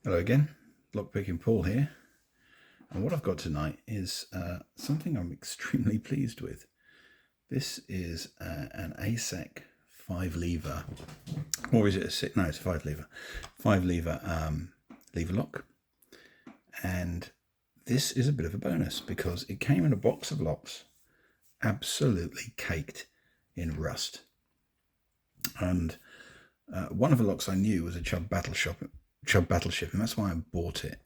Hello again, Lockpicking Paul here, and what I've got tonight is something I'm extremely pleased with. This is an ASEC 5-lever, or is it a 6? No, it's a 5-lever. 5-lever lever lock, and this is a bit of a bonus because it came in a box of locks, absolutely caked in rust. And one of the locks I knew was a Chubb Battleship, and that's why I bought it.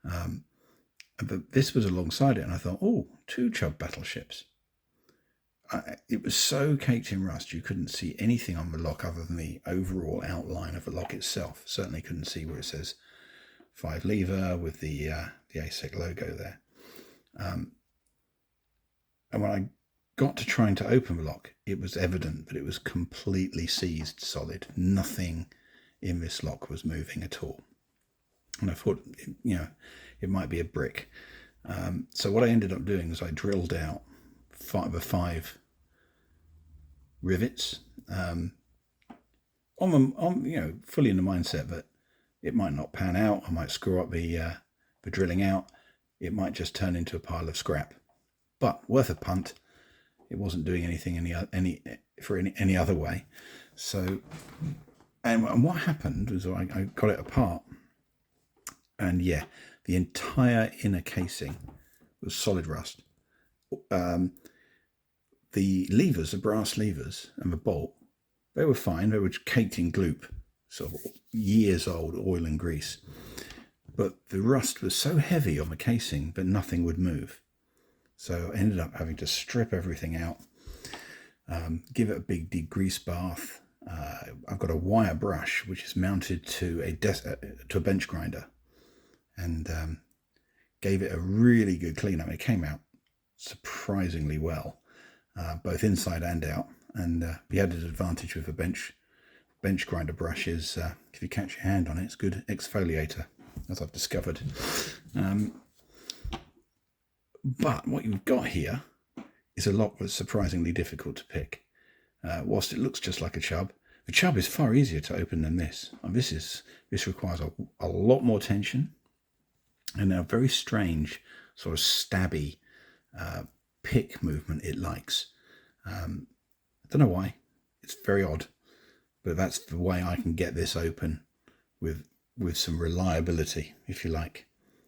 But this was alongside it, and I thought, oh, 2 Chubb battleships. It was so caked in rust you couldn't see anything on the lock other than the overall outline of the lock itself. Certainly couldn't see where it says 5-lever with the ASEC logo there. And when I got to trying to open the lock, it was evident that it was completely seized solid. Nothing in this lock was moving at all. And I thought, it might be a brick. So what I ended up doing was I drilled out 5 rivets, fully in the mindset that it might not pan out. I might screw up the drilling out. It might just turn into a pile of scrap. But worth a punt. It wasn't doing anything any other way. So, and what happened was I got it apart, and yeah, the entire inner casing was solid rust. The levers, the brass levers, and the bolt, they were fine. They were caked in gloop, sort of years old oil and grease. But the rust was so heavy on the casing that nothing would move. So I ended up having to strip everything out, give it a big degrease bath. I've got a wire brush which is mounted to a bench grinder, and gave it a really good clean up. It came out surprisingly well, both inside and out. And the added advantage with a bench grinder brush is if you catch your hand on it, it's a good exfoliator, as I've discovered. But what you've got here is a lock that's surprisingly difficult to pick. Whilst it looks just like a Chubb, the Chubb is far easier to open than this. And this requires a lot more tension and a very strange sort of stabby pick movement it likes. I don't know why. It's very odd, but that's the way I can get this open with some reliability, if you like.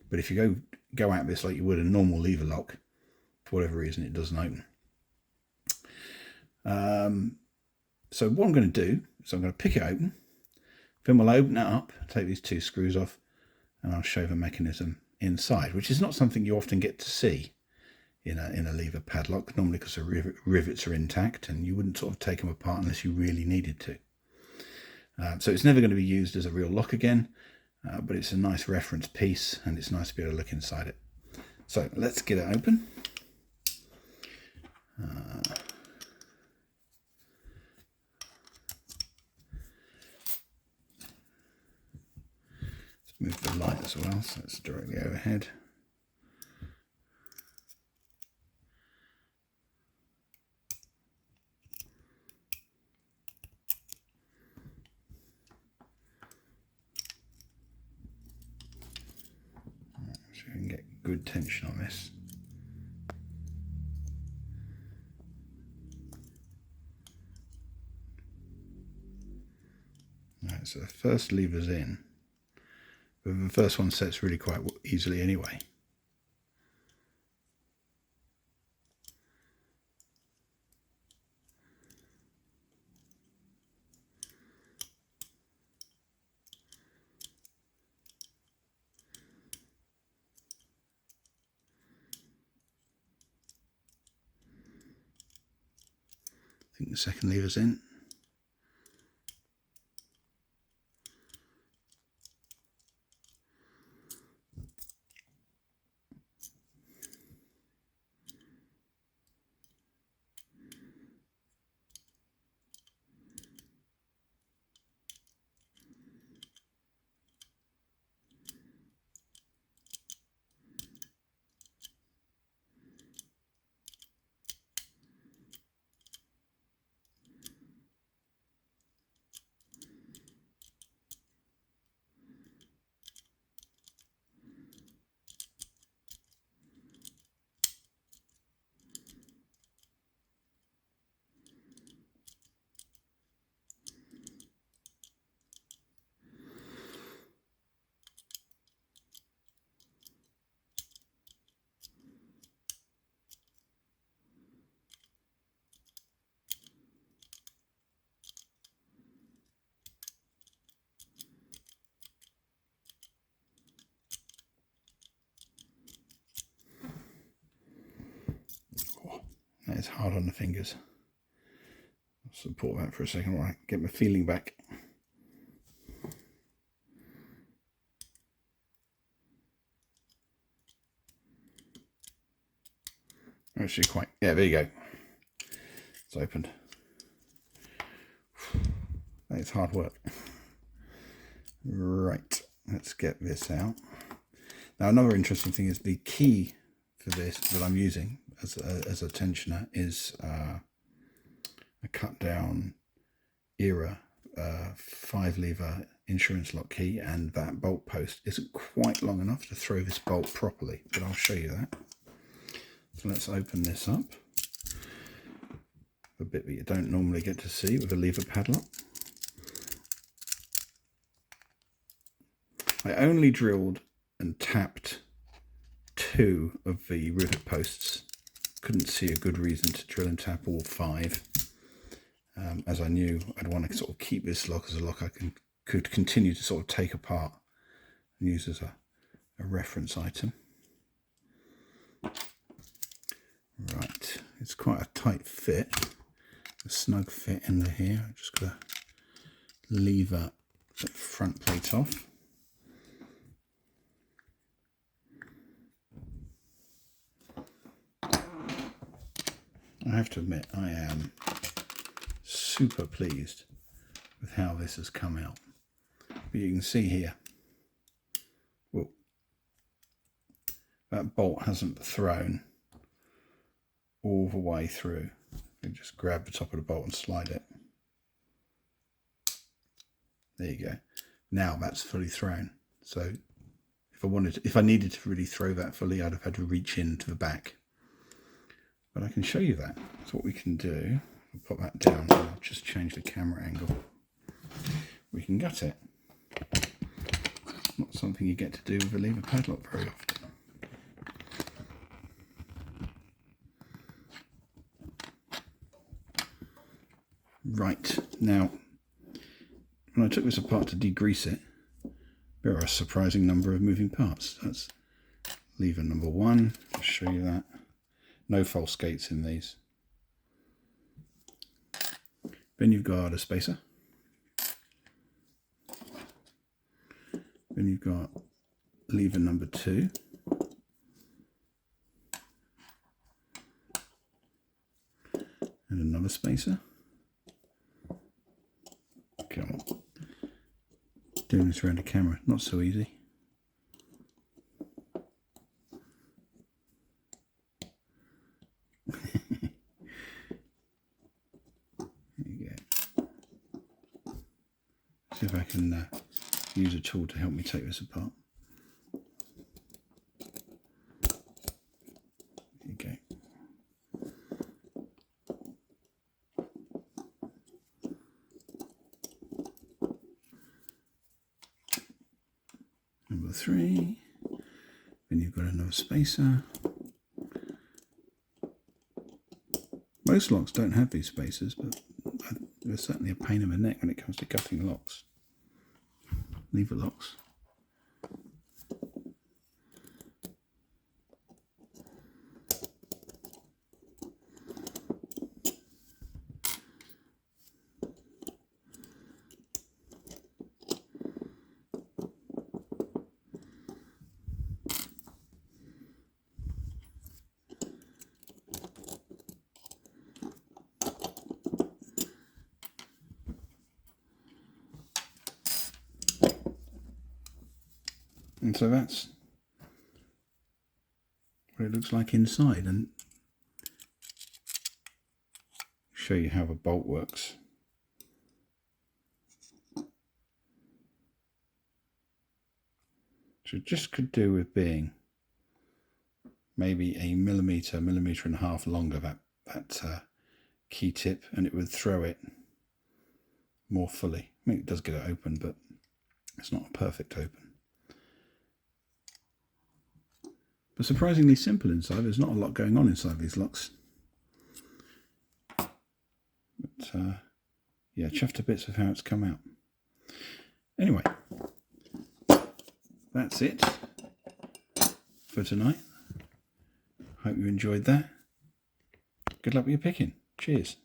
But if you go at this like you would a normal lever lock, for whatever reason it doesn't open. So what I'm going to do is I'm going to pick it open, then we'll open it up, take these 2 screws off, and I'll show the mechanism inside, which is not something you often get to see in a lever padlock, normally because the rivets are intact and you wouldn't sort of take them apart unless you really needed to. So it's never going to be used as a real lock again, but it's a nice reference piece and it's nice to be able to look inside it. So let's get it open. Move the light as well, so it's directly overhead. So you can get good tension on this. Right, so the first lever's in. But the first one sets really quite easily anyway. I think the second lever's in. That is hard on the fingers. I'll support that for a second while I get my feeling back. Actually quite, yeah, there you go. It's opened. That is hard work. Right, let's get this out. Now another interesting thing is the key for this that I'm using as a tensioner is a cut down era 5-lever insurance lock key, and that bolt post isn't quite long enough to throw this bolt properly, but I'll show you that. So let's open this up. A bit that you don't normally get to see with a lever padlock. I only drilled and tapped 2 of the rivet posts. Couldn't see a good reason to drill and tap all 5, as I knew I'd want to sort of keep this lock as a lock I could continue to sort of take apart and use as a reference item. Right, it's quite a tight fit, a snug fit into here. I'm just going to lever the front plate off. I have to admit, I am super pleased with how this has come out. But you can see here, well, that bolt hasn't thrown all the way through. You just grab the top of the bolt and slide it. There you go. Now that's fully thrown. So if I needed to really throw that fully, I'd have had to reach into the back. But I can show you that. So what we can do, I'll put that down and I'll just change the camera angle. We can gut it. Not something you get to do with a lever padlock very often. Right, now when I took this apart to degrease it, there are a surprising number of moving parts. That's lever number 1, I'll show you that. No false gates in these. Then you've got a spacer. Then you've got lever number 2. And another spacer. Come on. Doing this around the camera, not so easy. See if I can use a tool to help me take this apart. Okay. Number 3. Then you've got another spacer. Most locks don't have these spacers, but they're certainly a pain in the neck when it comes to gutting locks. Lever locks. And so that's what it looks like inside, and show you how the bolt works. So it just could do with being maybe a millimetre and a half longer, that key tip, and it would throw it more fully. I mean, it does get it open, but it's not a perfect open. But surprisingly simple inside. There's not a lot going on inside these locks. But yeah, chuffed to bits with how it's come out. Anyway, that's it for tonight. Hope you enjoyed that. good luck with your picking. Cheers.